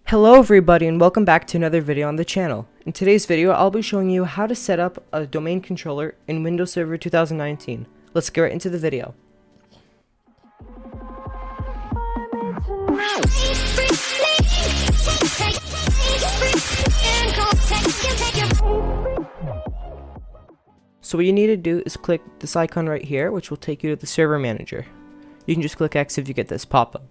Hello everybody and welcome back to another video on the channel. In today's video I'll be showing you how to set up a domain controller in Windows Server 2019. Let's get right into the video. So what you need to do is click this icon right here, which will take you to the server manager. You can just click X if you get this pop-up.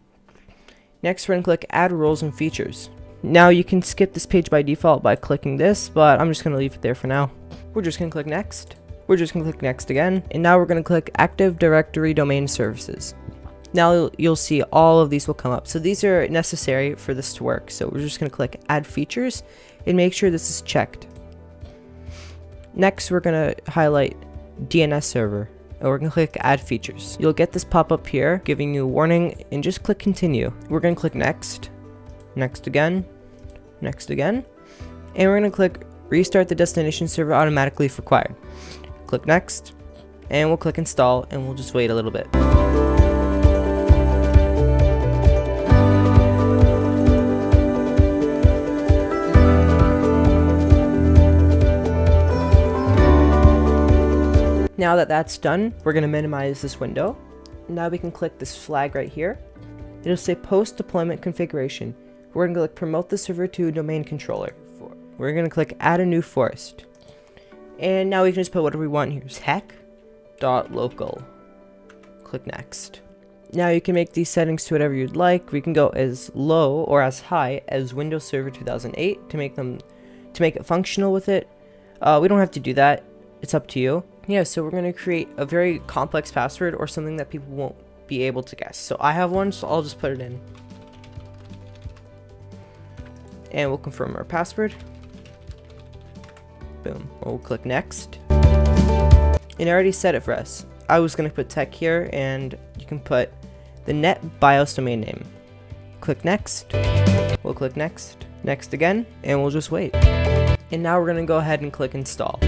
Next, we're going to click Add Roles and Features. Now, you can skip this page by default by clicking this, but I'm just going to leave it there for now. We're just going to click Next. We're just going to click Next again. And now we're going to click Active Directory Domain Services. Now, you'll see all of these will come up. So these are necessary for this to work. So we're just going to click Add Features and make sure this is checked. Next, we're going to highlight DNS Server. And we're going to click Add Features. You'll get this pop-up here giving you a warning, and just click Continue. We're going to click Next, Next again, Next again, and we're going to click Restart the Destination Server Automatically if required. Click Next, and we'll click Install, and we'll just wait a little bit. Now that that's done, we're going to minimize this window. Now we can click this flag right here. It'll say Post Deployment Configuration. We're going to click Promote the Server to Domain Controller. We're going to click Add a New Forest. And now we can just put whatever we want here. Tech.local. Click Next. Now you can make these settings to whatever you'd like. We can go as low or as high as Windows Server 2008 to make it functional with it. We don't have to do that. It's up to you. Yeah, so we're going to create a very complex password or something that people won't be able to guess. So I have one, so I'll just put it in. And we'll confirm our password. Boom. We'll click Next. And I already set it for us. I was going to put tech here, and you can put the net BIOS domain name. Click Next. We'll click Next. Next again, and we'll just wait. And now we're going to go ahead and click Install.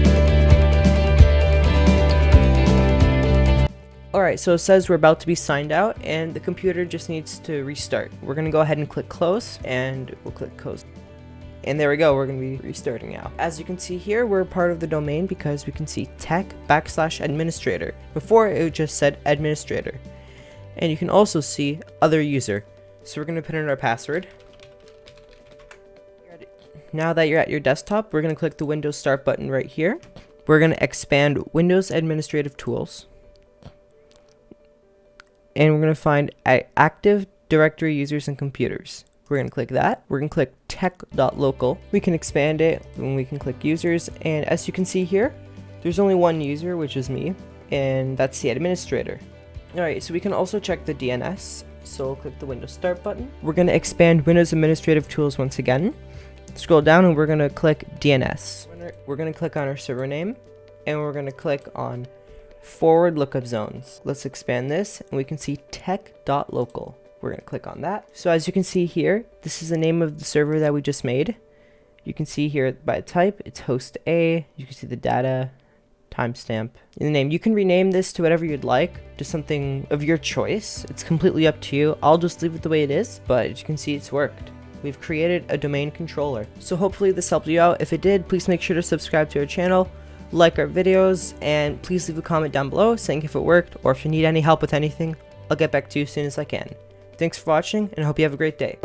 Alright, so it says we're about to be signed out and the computer just needs to restart. We're going to go ahead and click close, and we'll click close. And there we go, we're going to be restarting now. As you can see here, we're part of the domain because we can see tech/administrator. Before it just said administrator. And you can also see other user. So we're going to put in our password. Now that you're at your desktop, we're going to click the Windows Start button right here. We're going to expand Windows Administrative Tools. And we're going to find Active Directory Users and Computers. We're going to click that. We're going to click tech.local. We can expand it and we can click users. And as you can see here, there's only one user, which is me. And that's the administrator. Alright, so we can also check the DNS. So we'll click the Windows Start button. We're going to expand Windows Administrative Tools once again. Scroll down and we're going to click DNS. We're going to click on our server name. And we're going to click on Forward Lookup Zones. Let's expand this and we can see tech.local. We're going to click on that. So as you can see here, this is the name of the server that we just made. You can see here by type, it's host A. You can see the data, timestamp, and the name. You can rename this to whatever you'd like, to something of your choice. It's completely up to you. I'll just leave it the way it is, but as you can see, it's worked. We've created a domain controller. So hopefully this helped you out. If it did, please make sure to subscribe to our channel, like our videos, and please leave a comment down below saying if it worked or if you need any help with anything. I'll get back to you as soon as I can. Thanks for watching, and I hope you have a great day.